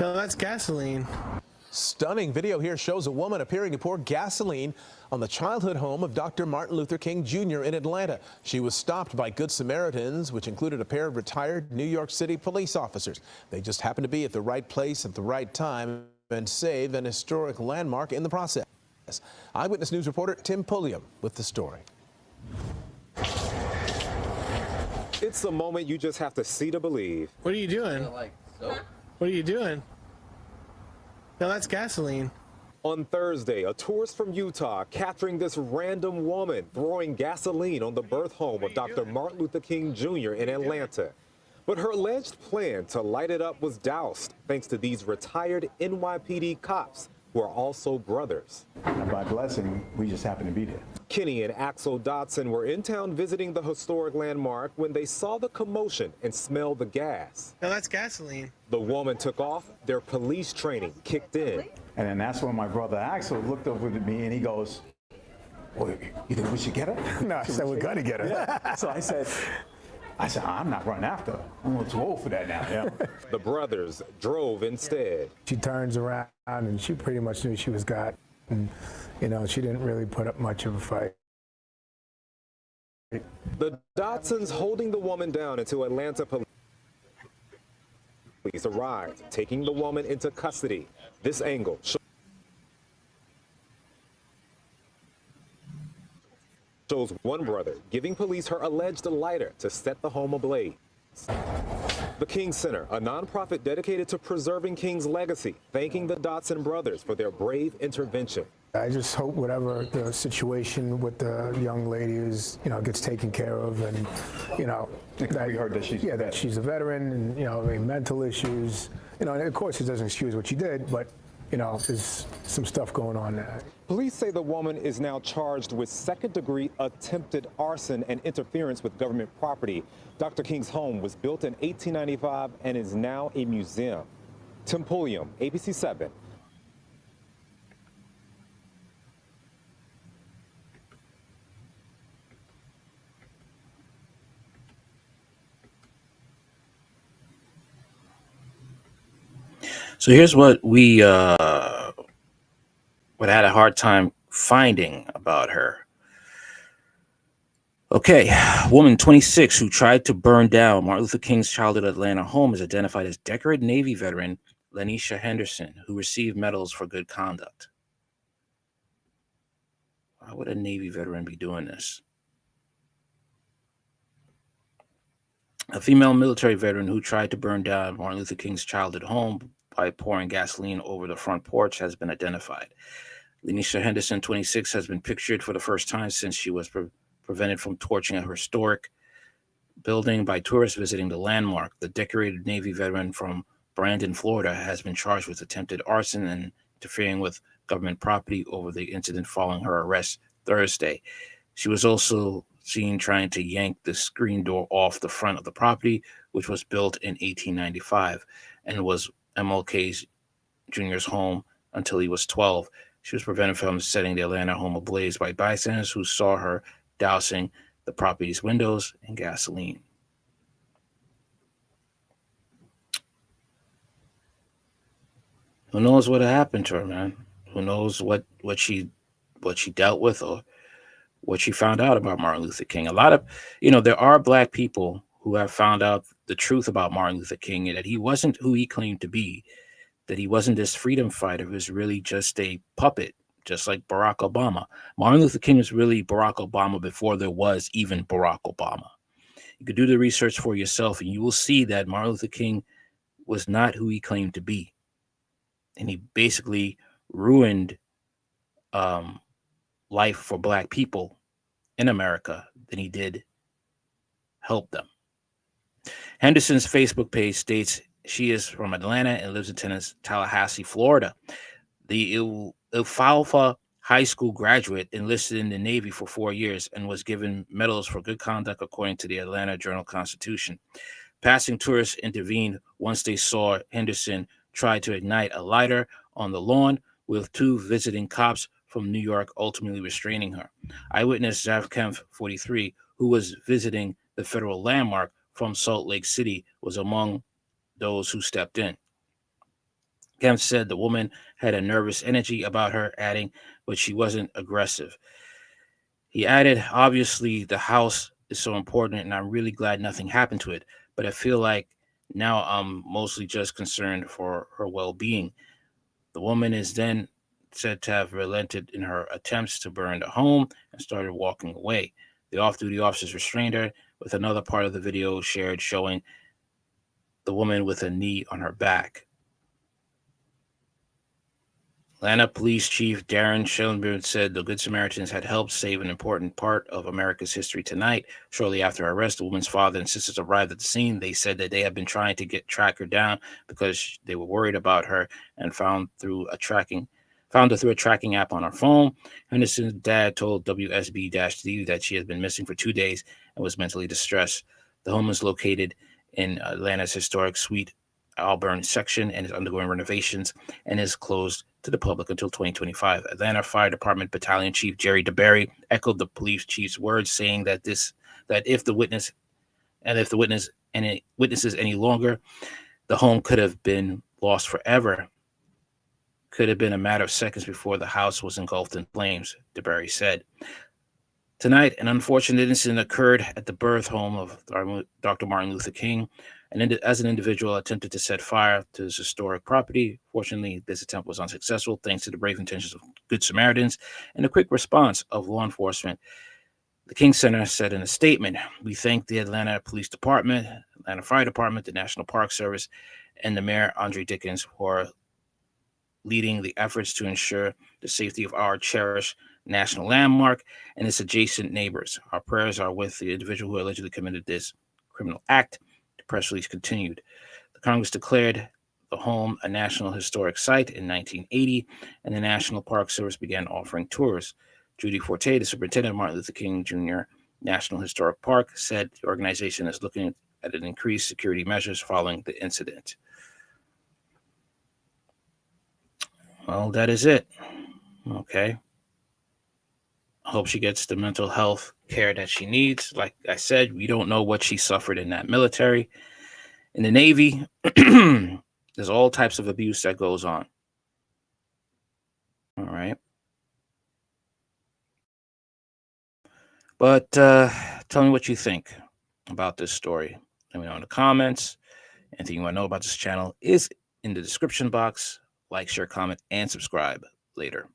No, that's gasoline. Stunning video here shows a woman appearing to pour gasoline on the childhood home of Dr. Martin Luther King Jr. in Atlanta. She was stopped by Good Samaritans, which included a pair of retired New York City police officers. They just happened to be at the right place at the right time and save an historic landmark in the process. Eyewitness News reporter Tim Pulliam with the story. It's the moment you just have to see to believe. What are you doing? What are you doing? No, that's gasoline. On Thursday, a tourist from Utah capturing this random woman throwing gasoline on the birth home of Dr. Martin Luther King Jr. in Atlanta. But her alleged plan to light it up was doused thanks to these retired NYPD cops who are also brothers. And by blessing, we just happened to be there. Kenny and Axel Dotson were in town visiting the historic landmark when they saw the commotion and smelled the gas. No, that's gasoline. The woman took off, their police training kicked in. And then that's when my brother Axel looked over at me and he goes, "Well, you think we should get her?" No, I said, we got to get her. Yeah. So I said, I'm not running after her. I'm too old for that now. Yeah. The brothers drove instead. She turns around and she pretty much knew she was got. And, you know, she didn't really put up much of a fight. The Dotsons holding the woman down until Atlanta police arrived, taking the woman into custody. This angle shows one brother giving police her alleged lighter to set the home ablaze. The King Center, a nonprofit dedicated to preserving King's legacy, thanking the Dotson brothers for their brave intervention. I just hope whatever the situation with the young lady is, you know, gets taken care of, and, you know, that we heard that she's that she's a veteran, and, you know, mental issues, you know, and of course it doesn't excuse what she did, but, you know, there's some stuff going on there. Police say the woman is now charged with second-degree attempted arson and interference with government property. Dr. King's home was built in 1895 and is now a museum. Tim Pulliam, ABC 7. So here's what we had a hard time finding about her. Okay, woman 26 who tried to burn down Martin Luther King's childhood Atlanta home is identified as decorated Navy veteran Lanisha Henderson, who received medals for good conduct. Why would a Navy veteran be doing this? A female military veteran who tried to burn down Martin Luther King's childhood home by pouring gasoline over the front porch has been identified. Lanisha Henderson, 26, has been pictured for the first time since she was prevented from torching a historic building by tourists visiting the landmark. The decorated Navy veteran from Brandon, Florida, has been charged with attempted arson and interfering with government property over the incident following her arrest Thursday. She was also seen trying to yank the screen door off the front of the property, which was built in 1895 and was MLK Jr.'s home until he was 12. She was prevented from setting the Atlanta home ablaze by bystanders who saw her dousing the property's windows in gasoline. Who knows what happened to her, man? Who knows what she dealt with or what she found out about Martin Luther King? A lot of, there are Black people who have found out the truth about Martin Luther King, and that he wasn't who he claimed to be, that he wasn't this freedom fighter, he was really just a puppet, just like Barack Obama. Martin Luther King was really Barack Obama before there was even Barack Obama. You could do the research for yourself, and you will see that Martin Luther King was not who he claimed to be. And he basically ruined life for Black people in America than he did help them. Henderson's Facebook page states she is from Atlanta and lives in Tallahassee, Florida. The Alfalfa High School graduate enlisted in the Navy for 4 years and was given medals for good conduct, according to the Atlanta Journal-Constitution. Passing tourists intervened once they saw Henderson try to ignite a lighter on the lawn, with 2 visiting cops from New York ultimately restraining her. Eyewitness Zav Kempf, 43, who was visiting the federal landmark from Salt Lake City, was among those who stepped in. Kemp said the woman had a nervous energy about her, adding, but she wasn't aggressive. He added, obviously, the house is so important, and I'm really glad nothing happened to it, but I feel like now I'm mostly just concerned for her well-being. The woman is then said to have relented in her attempts to burn the home and started walking away. The off-duty officers restrained her, with another part of the video shared showing the woman with a knee on her back. Atlanta Police Chief Darren Schellenberg said the Good Samaritans had helped save an important part of America's history tonight. Shortly after her arrest, the woman's father and sisters arrived at the scene. They said that they had been trying to track her down because they were worried about her and found her through a tracking app on her phone. Henderson's dad told WSB-D that she had been missing for 2 days and was mentally distressed. The home is located in Atlanta's historic Sweet Auburn section and is undergoing renovations and is closed to the public until 2025. Atlanta Fire Department Battalion Chief Jerry DeBerry echoed the police chief's words, saying that if the witnesses any longer, the home could have been lost forever. Could have been a matter of seconds before the house was engulfed in flames, DeBerry said. Tonight, an unfortunate incident occurred at the birth home of Dr. Martin Luther King. And as an individual attempted to set fire to his historic property. Fortunately, this attempt was unsuccessful thanks to the brave intentions of Good Samaritans and the quick response of law enforcement. The King Center said in a statement, "We thank the Atlanta Police Department, Atlanta Fire Department, the National Park Service, and the Mayor, Andre Dickens, for leading the efforts to ensure the safety of our cherished national landmark and its adjacent neighbors. Our prayers are with the individual who allegedly committed this criminal act." The press release continued. The Congress declared the home a National Historic Site in 1980, and the National Park Service began offering tours. Judy Forte, the superintendent of Martin Luther King Jr. National Historic Park, said the organization is looking at an increased security measures following the incident. Well, that is it. Okay. I hope she gets the mental health care that she needs. Like I said, we don't know what she suffered in that military. In the Navy, there's all types of abuse that goes on. All right. But tell me what you think about this story. Let me know in the comments. Anything you want to know about this channel is in the description box. Like, share, comment, and subscribe later.